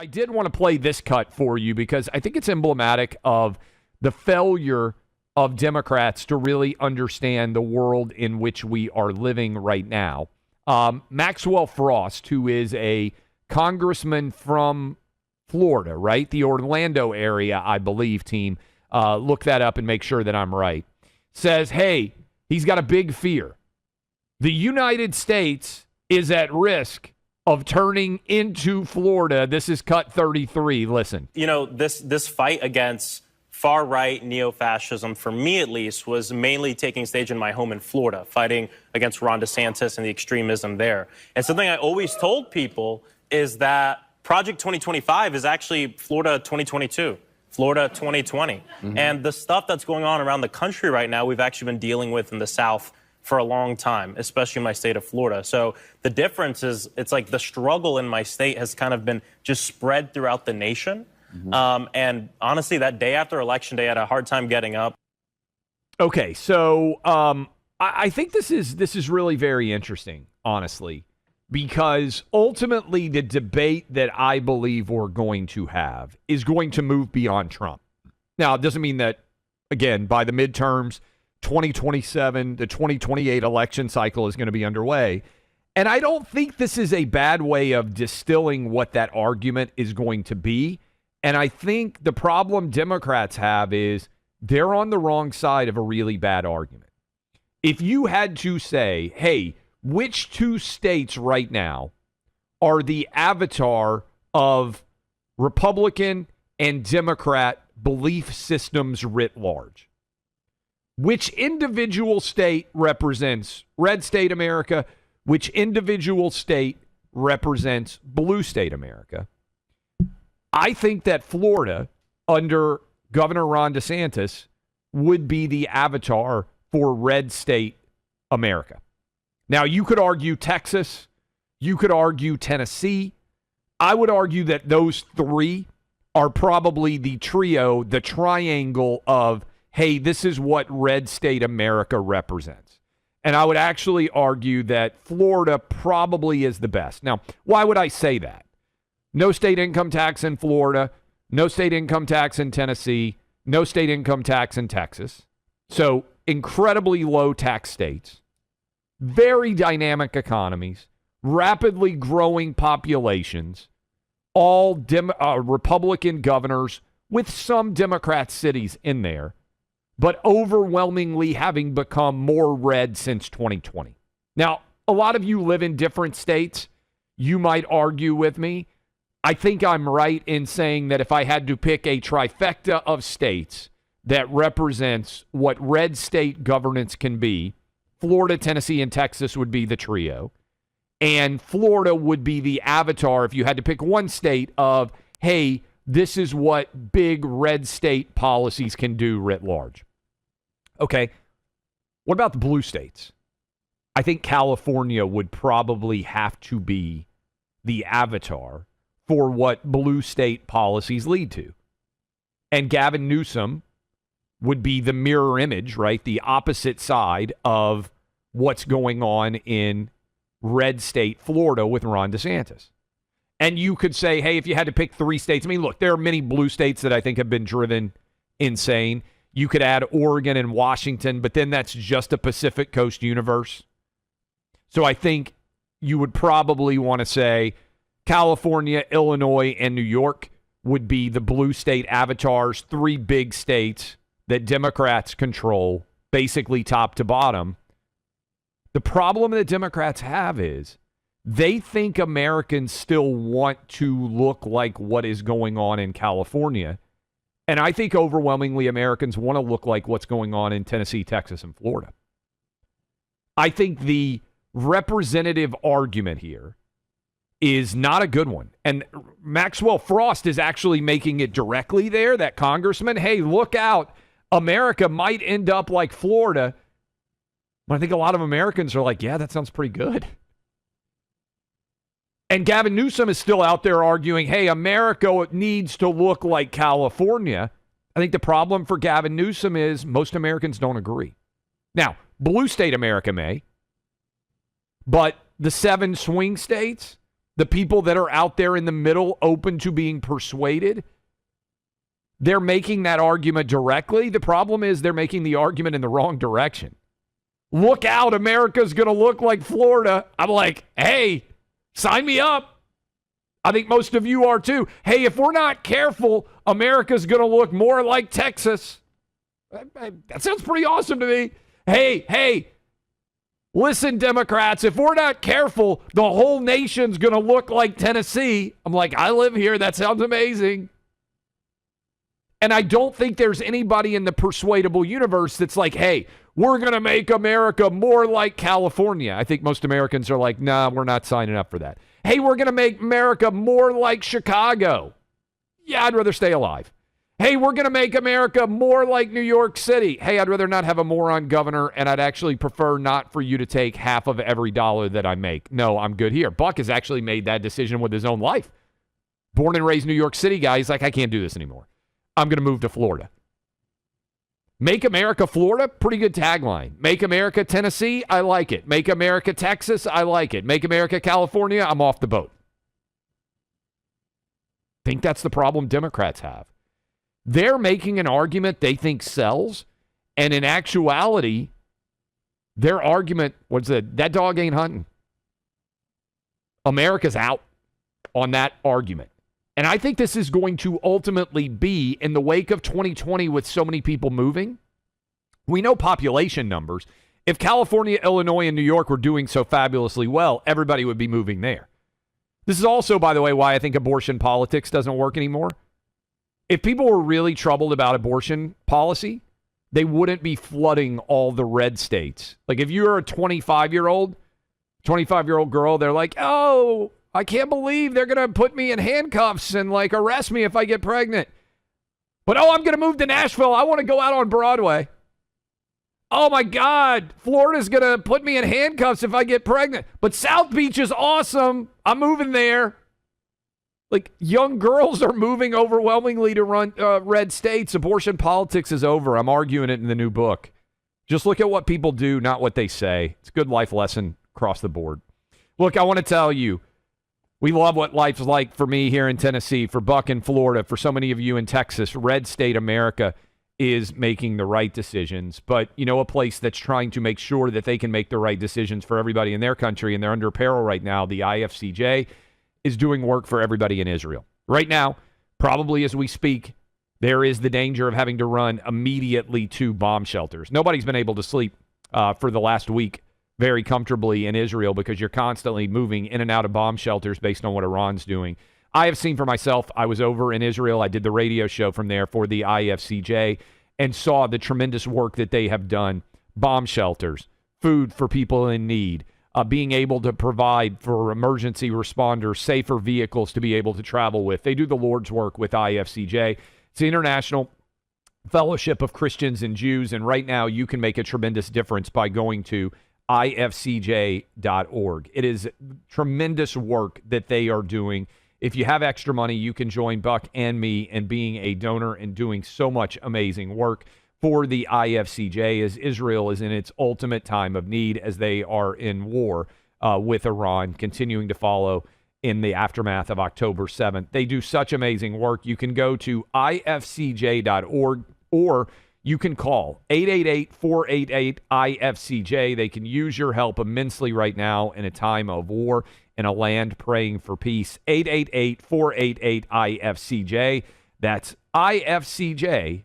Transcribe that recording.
I did want to play this cut for you because I think it's emblematic of the failure of Democrats to really understand the world in which we are living right now. Maxwell Frost, who is a congressman from Florida, right? The Orlando area, I believe, team. Look that up and make sure that I'm right. Says, hey, he's got a big fear. The United States is at risk of turning into Florida. This is cut 33. Listen. You know, this fight against far-right neo-fascism, for me at least, was mainly taking stage in my home in Florida, fighting against Ron DeSantis and the extremism there. And something I always told people is that Project 2025 is actually Florida 2022, Florida 2020. Mm-hmm. And the stuff that's going on around the country right now, we've actually been dealing with in the South for a long time, especially in my state of Florida. So the difference is it's like the struggle in my state has kind of been just spread throughout the nation. Mm-hmm. And honestly, that day after Election Day, I had a hard time getting up. Okay, so I think this is really very interesting, honestly, because ultimately the debate that I believe we're going to have is going to move beyond Trump. Now, it doesn't mean that, again, by the midterms, 2027, the 2028 election cycle is going to be underway. And I don't think this is a bad way of distilling what that argument is going to be. And I think the problem Democrats have is they're on the wrong side of a really bad argument. If you had to say, hey, which two states right now are the avatar of Republican and Democrat belief systems writ large? Which individual state represents red state America? Which individual state represents blue state America? I think that Florida, under Governor Ron DeSantis, would be the avatar for red state America. Now, you could argue Texas. You could argue Tennessee. I would argue that those three are probably the trio, the triangle of, hey, this is what red state America represents. And I would actually argue that Florida probably is the best. Now, why would I say that? No state income tax in Florida, no state income tax in Tennessee, no state income tax in Texas. So incredibly low tax states, very dynamic economies, rapidly growing populations, all Republican governors with some Democrat cities in there, but overwhelmingly having become more red since 2020. Now, a lot of you live in different states. You might argue with me. I think I'm right in saying that if I had to pick a trifecta of states that represents what red state governance can be, Florida, Tennessee, and Texas would be the trio. And Florida would be the avatar, if you had to pick one state, of, hey, this is what big red state policies can do writ large. Okay, what about the blue states? I think California would probably have to be the avatar for what blue state policies lead to. And Gavin Newsom would be the mirror image, right? The opposite side of what's going on in red state Florida with Ron DeSantis. And you could say, hey, if you had to pick three states, I mean, look, there are many blue states that I think have been driven insane. You could add Oregon and Washington, but then that's just a Pacific Coast universe. So I think you would probably want to say California, Illinois, and New York would be the blue state avatars, three big states that Democrats control, basically top to bottom. The problem that Democrats have is they think Americans still want to look like what is going on in California. And I think overwhelmingly Americans want to look like what's going on in Tennessee, Texas, and Florida. I think the representative argument here is not a good one. And Maxwell Frost is actually making it directly there, that congressman. Hey, look out. America might end up like Florida. But I think a lot of Americans are like, yeah, that sounds pretty good. And Gavin Newsom is still out there arguing, hey, America needs to look like California. I think the problem for Gavin Newsom is most Americans don't agree. Now, blue state America may, but the 7 swing states, The people that are out there in the middle, open to being persuaded, they're making that argument directly. The problem is they're making the argument in the wrong direction. Look out, America's going to look like Florida. I'm like, hey, sign me up. I think most of you are too. Hey, if we're not careful, America's going to look more like Texas. That sounds pretty awesome to me. Hey, listen, Democrats, if we're not careful, the whole nation's going to look like Tennessee. I'm like, I live here. That sounds amazing. And I don't think there's anybody in the persuadable universe that's like, hey, we're going to make America more like California. I think most Americans are like, nah, we're not signing up for that. Hey, we're going to make America more like Chicago. Yeah, I'd rather stay alive. Hey, we're going to make America more like New York City. Hey, I'd rather not have a moron governor, and I'd actually prefer not for you to take half of every dollar that I make. No, I'm good here. Buck has actually made that decision with his own life. Born and raised New York City guy, he's like, I can't do this anymore. I'm going to move to Florida. Make America Florida, pretty good tagline. Make America Tennessee, I like it. Make America Texas, I like it. Make America California, I'm off the boat. Think that's the problem Democrats have. They're making an argument they think sells, and in actuality, their argument was that dog ain't hunting. America's out on that argument. And I think this is going to ultimately be, in the wake of 2020 with so many people moving, we know population numbers. If California, Illinois, and New York were doing so fabulously well, everybody would be moving there. This is also, by the way, why I think abortion politics doesn't work anymore. If people were really troubled about abortion policy, they wouldn't be flooding all the red states. Like if you're a 25-year-old girl, they're like, oh, I can't believe they're going to put me in handcuffs and like arrest me if I get pregnant. But I'm going to move to Nashville. I want to go out on Broadway. Oh my God, Florida's going to put me in handcuffs if I get pregnant. But South Beach is awesome. I'm moving there. Like young girls are moving overwhelmingly to run red states. Abortion politics is over. I'm arguing it in the new book. Just look at what people do, not what they say. It's a good life lesson across the board. Look, I want to tell you, we love what life's like for me here in Tennessee, for Buck in Florida, for so many of you in Texas. Red state America is making the right decisions. But, you know, a place that's trying to make sure that they can make the right decisions for everybody in their country, and they're under peril right now, the IFCJ, is doing work for everybody in Israel. Right now, probably as we speak, there is the danger of having to run immediately to bomb shelters. Nobody's been able to sleep for the last week very comfortably in Israel because you're constantly moving in and out of bomb shelters based on what Iran's doing. I have seen for myself, I was over in Israel. I did the radio show from there for the IFCJ and saw the tremendous work that they have done. Bomb shelters, food for people in need, being able to provide for emergency responders safer vehicles to be able to travel with. They do the Lord's work with IFCJ. It's the International Fellowship of Christians and Jews, and right now you can make a tremendous difference by going to IFCJ.org. It is tremendous work that they are doing. If you have extra money, you can join Buck and me in being a donor and doing so much amazing work for the IFCJ as Israel is in its ultimate time of need as they are in war with Iran, continuing to follow in the aftermath of October 7th. They do such amazing work. You can go to IFCJ.org or you can call 888-488-IFCJ. They can use your help immensely right now in a time of war in a land praying for peace. 888-488-IFCJ. That's IFCJ.org.